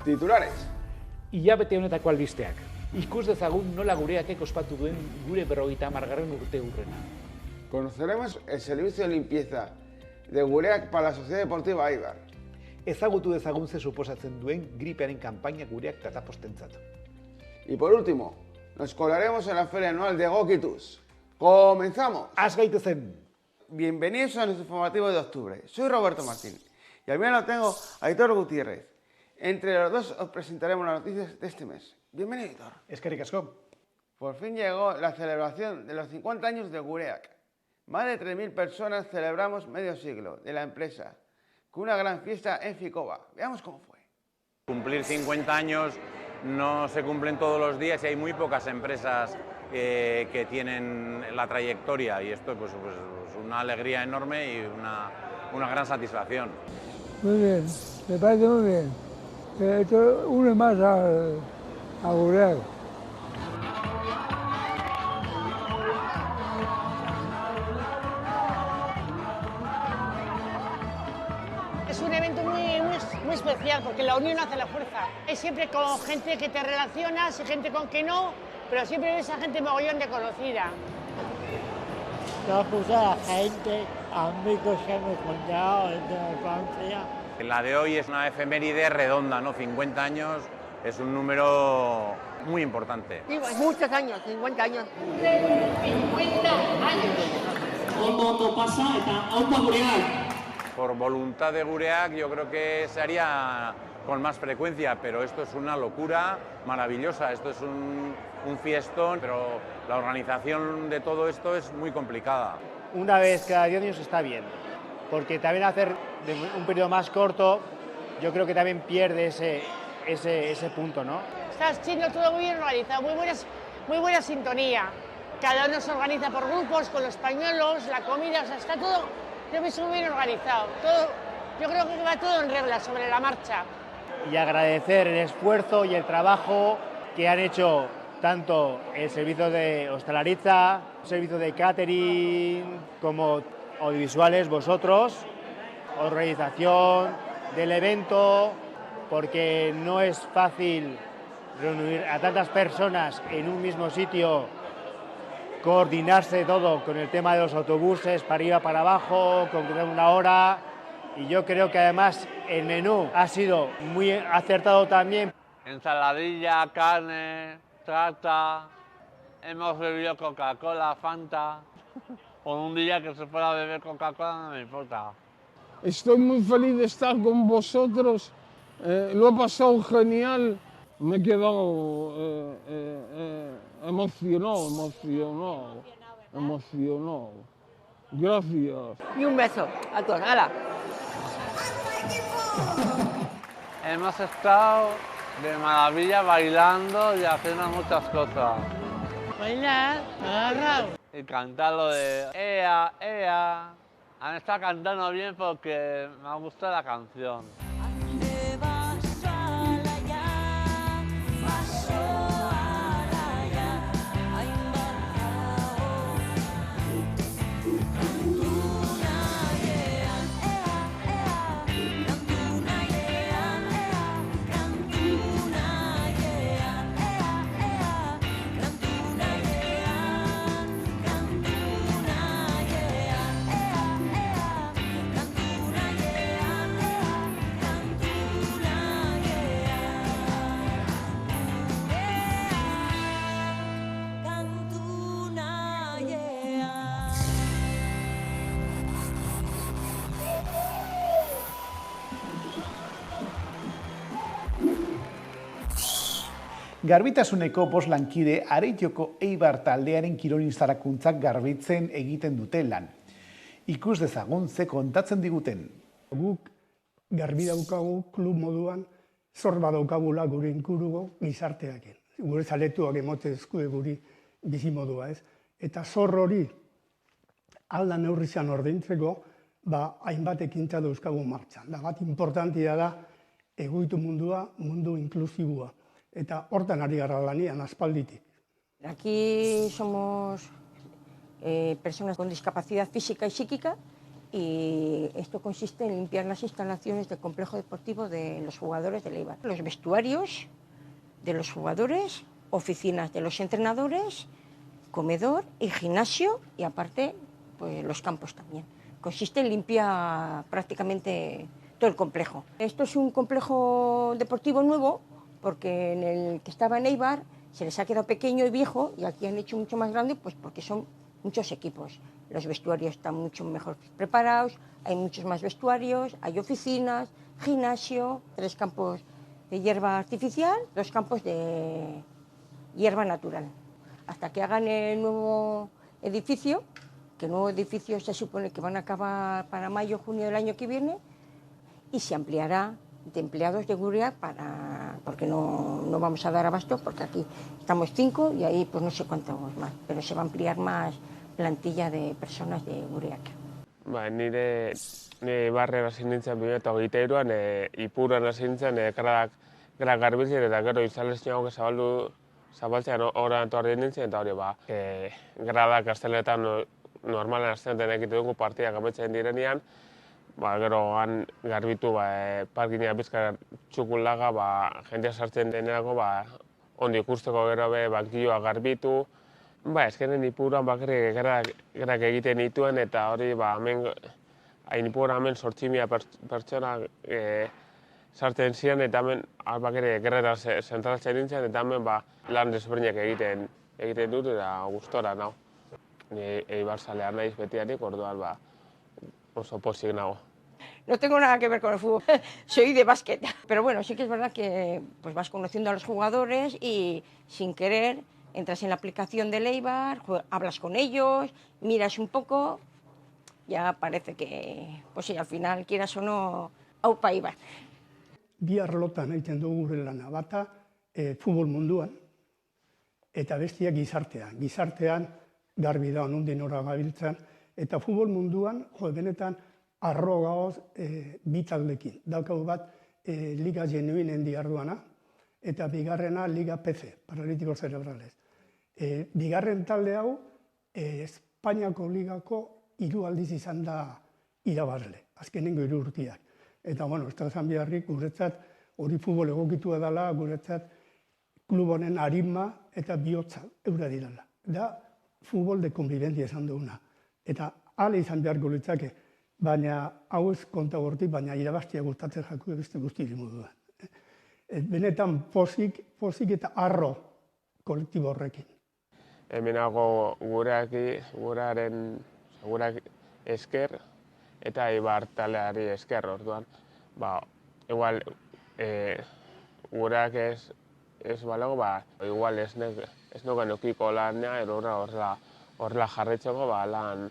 Titulares. Ilabete honetako albisteak. Ikus dezagun nola gureakek ospatu duen gure 50. urte hurrena. Conoceremos el servicio de limpieza de Gureak para la Sociedad Deportiva Eibar. Ezagutu dezagun ze suposatzen duen gripearen kanpaina gureak datapostentzat. Y por último, nos colaremos en la feria anual de Gokitus. ¡Comenzamos! ¡Has gaitezen! Bienvenidos a nuestro informativo de octubre. Soy Roberto Martín y al mío tengo a Aitor Gutiérrez. Entre los dos os presentaremos las noticias de este mes. Bienvenido, Aitor. Eskerrik asko. Por fin llegó la celebración de los 50 años de Gureak. Más de 3.000 personas celebramos medio siglo de la empresa, con una gran fiesta en Ficoba. Veamos cómo fue. Cumplir 50 años no se cumplen todos los días y hay muy pocas empresas que tienen la trayectoria, y esto pues una alegría enorme y una gran satisfacción. Muy bien, me parece muy bien. Esto une más a Gureak. Es un evento muy especial porque la unión hace la fuerza. Es siempre con gente que te relacionas y gente con que no, pero siempre ves a gente mogollón de conocida. Nos gusta la gente, amigos que hemos encontrado desde la infancia. La de hoy es una efeméride redonda, ¿no? 50 años es un número muy importante. Sí, muchos años, 50 años. 50 años. Ondo pasa eta ondo Gureak. Por voluntad de Gureak yo creo que se haría con más frecuencia, pero esto es una locura maravillosa, esto es un fiestón, pero la organización de todo esto es muy complicada. Una vez cada 10 años está bien, porque también hacer de un periodo más corto yo creo que también pierde ese punto, ¿no? Está siendo todo muy bien organizado, muy buena sintonía. Cada uno se organiza por grupos, con los pañuelos, la comida, o sea, está todo muy bien organizado. Yo creo que va todo en regla, sobre la marcha. Y agradecer el esfuerzo y el trabajo que han hecho tanto el servicio de hostelería, el servicio de catering, como audiovisuales, vosotros, organización del evento, porque no es fácil reunir a tantas personas en un mismo sitio, coordinarse todo con el tema de los autobuses, para arriba, para abajo, concretar una hora, y yo creo que además el menú ha sido muy acertado también. Ensaladilla, carne, tarta, hemos bebido Coca-Cola, Fanta. Por un día que se fuera a beber Coca-Cola no me importa. Estoy muy feliz de estar con vosotros, lo he pasado genial, me he quedado emocionado. Gracias. Y un beso a todos, ¡hala! Hemos estado de maravilla bailando y haciendo muchas cosas. Bailar, agarrado. Y cantar lo de ea, ea. Han estado cantando bien porque me gusta la canción. Garbitasuneko bost lankide Areitioko Eibar taldearen kirol instalakuntzak garbitzen egiten dute lan. Ikus dezagun ze kontatzen diguten. Guk garbi daukagu klub moduan zor badaukagula gure inkuruko gizarteakin. Gure zaletuak emotezkue guri bizimodua, ez? Eta zor hori alda neurrizan ordaintzeko, hainbat ekintza dauzkagu martxan. Da bat importantia da egoitu mundua, mundu inklusibua. Eta hortan ari gara lanian aspalditik. Aquí somos personas con discapacidad física y psíquica y esto consiste en limpiar las instalaciones del complejo deportivo de los jugadores del Eibar. Los vestuarios de los jugadores, oficinas de los entrenadores, comedor y gimnasio y aparte pues, los campos también. Consiste en limpiar prácticamente todo el complejo. Esto es un complejo deportivo nuevo porque en el que estaba en Eibar se les ha quedado pequeño y viejo y aquí han hecho mucho más grande pues porque son muchos equipos. Los vestuarios están mucho mejor preparados, hay muchos más vestuarios, hay oficinas, gimnasio, 3 campos de hierba artificial, 2 campos de hierba natural. Hasta que hagan el nuevo edificio, que el nuevo edificio se supone que van a acabar para mayo, junio del año que viene, y se ampliará de empleados de Gureak porque no vamos a dar abasto, porque aquí estamos 5 y ahí pues no sé cuántos más, pero se va a ampliar más plantilla de personas de Gureak. Nire barren hasi nintzen 2023an, Ipuruan hasi nintzen, gradak garbitzen eta gero instalazioak zabaltzean horan etorri nintzen, eta hori gradak asteletan normalan asteletan egiten dugu partidak amaitzen direnean, gero han garbitu parkina bizka txukullaga, jendea sartzen denerako ondo ikusteko gero bankioa garbitu. Ezkenen Ipuruan bakarrik gradak egiten dituen eta hori Ipuruan hemen 8.000 pertsona sartzen ziren eta hemen bakarrik gradak zentraltzen nintzen eta hemen lan desberdinak egiten dut eta gustora nago. Ni Eibarzalea naiz betiarik, orduan oso pozik nago. No tengo nada que ver con el fútbol, soy de básquet. Pero bueno, sí que es verdad que pues vas conociendo a los jugadores y sin querer entras en la aplicación del Eibar, hablas con ellos, miras un poco, ya parece que, pues sí, al final, quieras o no, aupa Eibar. Bi arlotan egiten dugu gure lana, bata futbol munduan, eta bestia gizartean. Gizartean garbi da nondik nora gabiltzan, eta futbol munduan, benetan, arro gaoz bi taldekin. Daukagu bat Liga Genuinen diarduana, eta bigarrena Liga PC, Paralíticos Cerebrales. Bigarren talde hau, Espainiako Ligako 3 aldiz izan da irabazle, azkenengo 3 urteak. Eta, bueno, ez da esan beharrik, guretzat hori futbol egokitua dela, guretzat klub honen aritma eta bihotza eura dirala. Da, futbol de konbibentzia esan duguna. Eta hala izan beharko litzake, baina hau ez konta gortik, baina irabaztia gustatzen jaku beste guztiri moduan. Benetan pozik eta arro kolektibo horrekin. Hemenago gurearen esker eta Eibar taldeari esker orduan. Igual gureak ez balego, igual ez nogen okiko lana, horrela jarretzeko lan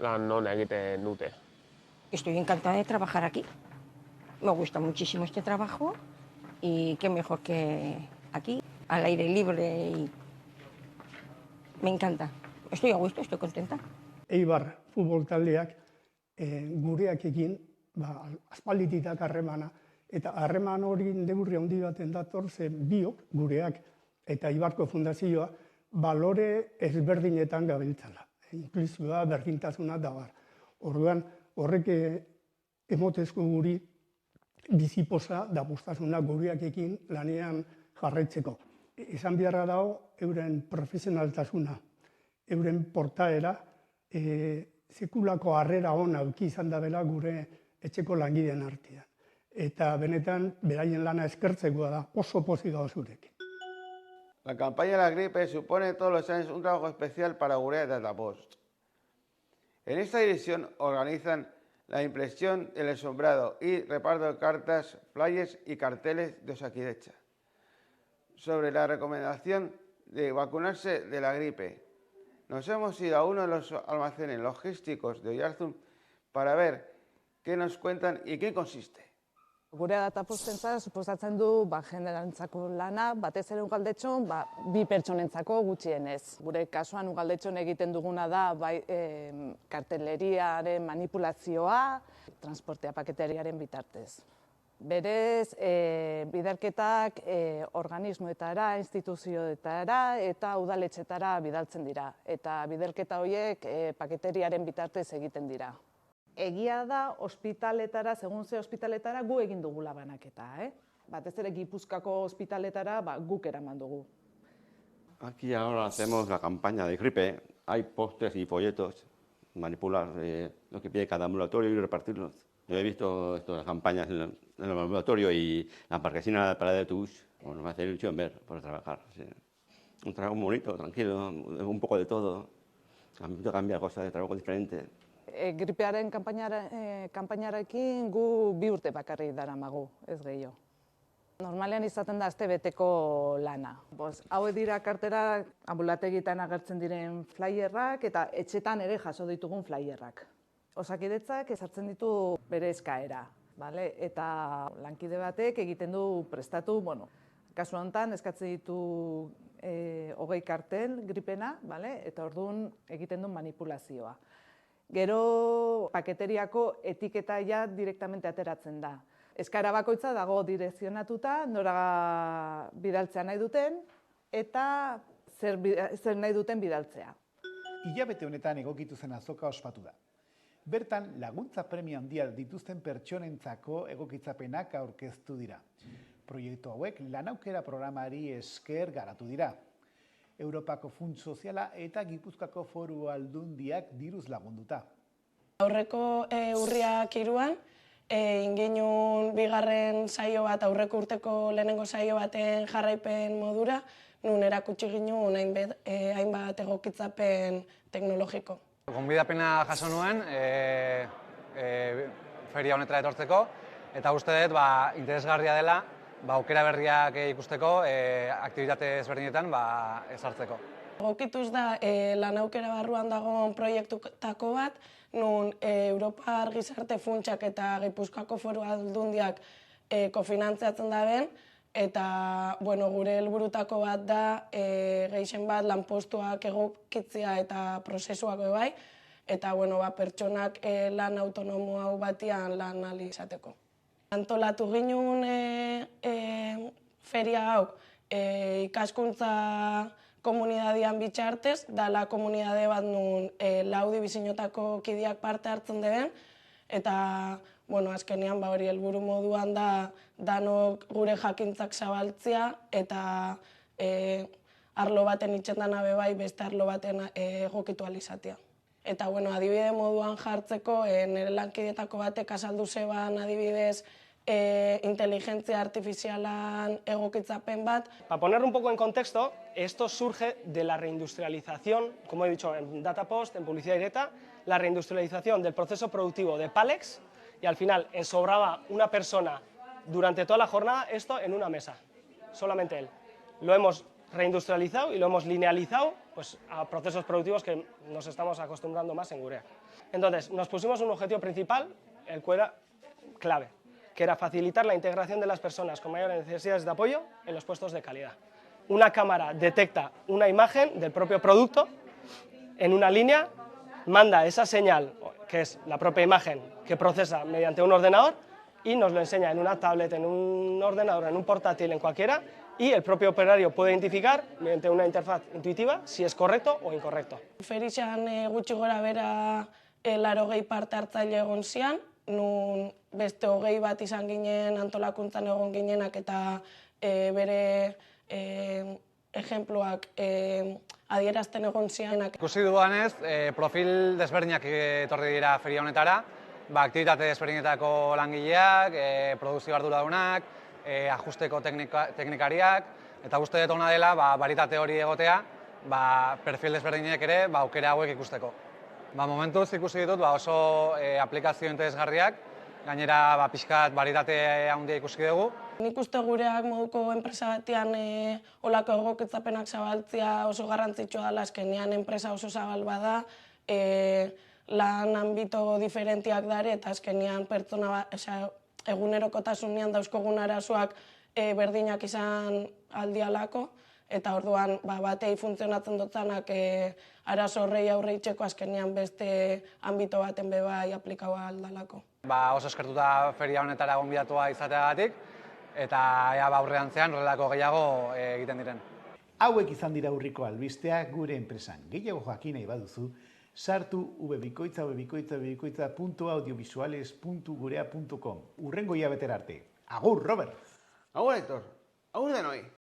nona egiten dute. Estoy encantada de trabajar aquí. Me gusta muchísimo este trabajo y qué mejor que aquí, al aire libre y me encanta. Estoy a gusto, estoy contenta. Eibar futbol taldeak gureakekin aspaldititak harremana eta harreman hori neurri handi baten dator ze biok gureak eta Eibarko fundazioa balore ezberdinetan gabiltzala. Inklusioa, berdintasuna da bar. Orduan horrek emotezko guri bizipoza da postasuna gureakekin lanean jarraitzeko. Esan beharra dago euren profesionaltasuna, euren portaera, sekulako harrera ona eduki izan dabela gure etxeko langideen artean. Eta benetan beraien lana eskertzekoa da, oso pozik gaude zurekin. La campaña de la gripe supone todos los años un trabajo especial para Gureak Datapost. En esta edición organizan la impresión del ensombrado y reparto de cartas, flyers y carteles de Osakidetza sobre la recomendación de vacunarse de la gripe. Nos hemos ido a uno de los almacenes logísticos de Oiartzun para ver qué nos cuentan y qué consiste. Gureak Datapostentzat suposatzen du jendearentzako lana, batez ere ugaldetxon, 2 pertsonentzako gutxienez. Gure kasuan ugaldetxon egiten duguna da karteleriaren manipulazioa, transportea paketeriaren bitartez. Berez, biderketak organismoetara, instituzioetara eta udaletxetara bidaltzen dira. Eta biderketa horiek paketeriaren bitartez egiten dira. Egia da, ospitaletara, segun ze ospitaletara, gu egin dugula banaketa. Batez ere Gipuzkoako ospitaletara guk eraman dugu. Aquí ahora hacemos la campaña de gripe. Hay pósters y folletos, manipular lo que pide cada ambulatorio y repartirlos. Yo he visto estas campañas en el ambulatorio y la marquesina de la parada de autobús. Bueno, me hace ilusión ver por trabajar. Sí. Un trabajo muy bonito, tranquilo, un poco de todo. Cambia cosas de trabajo diferente. Gripearen kanpainarekin gu 2 urte bakarrik daramagu, ez gehiago. Normalean izaten da astebeteko lana. Hauek dira kartera ambulategitan agertzen diren flyerrak eta etxetan ere jaso ditugun flyerrak. Osakidetzak ezartzen ditu bere eskaera, eta lankide batek egiten du prestatu, kasu honetan eskatzen ditu 20 kartel gripena, eta orduan egiten du manipulazioa. Gero paketeriako etiketa ja direktamente ateratzen da. Eskaera bakoitza dago direzionatuta, nora bidaltzea nahi duten, eta zer nahi duten bidaltzea. Hilabete honetan egokitu zen azoka ospatu da. Bertan, laguntza premia handia dituzten pertsonentzako egokitzapenak aurkeztu dira. Proiektu hauek lanaukera programari esker garatu dira. Europako Funts Soziala eta Gipuzkoako Foru Aldundiak diruz lagunduta. Aurreko urriak 3an, inginun 2. saio bat, aurreko urteko lehenengo saio baten jarraipen modura, nun erakutsi ginuen hainbat egokitzapen teknologiko. Gonbidapena jaso nuen feria honetara etortzeko, eta uste dut interesgarria dela aukera berriak ikusteko, aktibitate ezberdinetan ezartzeko. Egokituz da lan aukera barruan dagoen proiektutako bat, nun Europar Gizarte Funtsak eta Gipuzkoako Foru Aldundiak kofinantziatzen daben, eta gure helburutako bat da gehien bat lanpostuak egokitzea eta prozesuak bai, eta pertsonak lan autonomo hau batian lan ahal izateko. Antolatu ginen feria hau ikaskuntza komunidadian bitxartez, dala komunidade bat nun 4 dibizinotako kideak parte hartzen deben, eta azkenean hori helburu moduan da danok gure jakintzak zabaltzea eta arlo baten itxendan abe bai beste arlo baten egokitu alizatea. Eta adibide moduan jartzeko, nire lankidetako batek azaldu zeban adibidez inteligentzia artifizialan egokitzapen bat. Para ponerlo un poco en contexto, esto surge de la reindustrialización, como he dicho en Datapost, en publicidad directa, la reindustrialización del proceso productivo de Palex, y al final ensobraba una persona durante toda la jornada esto en una mesa, solamente él. Lo hemos reindustrializado y lo hemos linealizado a procesos productivos que nos estamos acostumbrando más en Gurea. Entonces, nos pusimos un objetivo principal, el cual era clave, que era facilitar la integración de las personas con mayores necesidades de apoyo en los puestos de calidad. Una cámara detecta una imagen del propio producto en una línea, manda esa señal, que es la propia imagen, que procesa mediante un ordenador y nos lo enseña en una tablet, en un ordenador, en un portátil, en cualquiera, y el propio operario puede identificar, mediante una interfaz intuitiva, si es correcto o incorrecto. Ferixan gutxi gora bera 80 parte hartzaile egon zian, nun beste 20 bat izan ginen antolakuntzan egon ginenak eta bere ejemploak adierazten egon zianak. Ikusi dudanez, profil desberdinak etorri dira feria honetara, aktibitate desberdinetako langileak, produkzio arduradunak, ajusteko teknikariak, eta uste dut ona dela baritate hori egotea, perfil desberdinek ere aukera hauek ikusteko. Momentuz ikusi ditut oso aplikazio interesgarriak, gainera pixkat baritate handia ikusi dugu. Nik uste gureak moduko enpresa batean olako egokitzapenak zabaltzea oso garrantzitsua dela, azkenean enpresa oso zabal bada, lan ambito diferentiak dare eta azkenean pertsona egunerokotasunean dauzkogun arazoak berdinak izan aldialako, eta orduan batei funtzionatzen dutzanak arazo horrei aurre itxeko azkenean beste ambito baten bebai aplikaua aldalako. Oso eskertuta feria honetara gonbidatua izateagatik, eta aurreantzean horrelako gehiago egiten diren. Hauek izan dira urriko albisteak gure enpresan. Gehiago jakin nahi baduzu, Sartu www.audiovisuales.gurea.com. Urrengo hilabetera arte. Agur, Robert! Agur, Aitor! Agur denoi!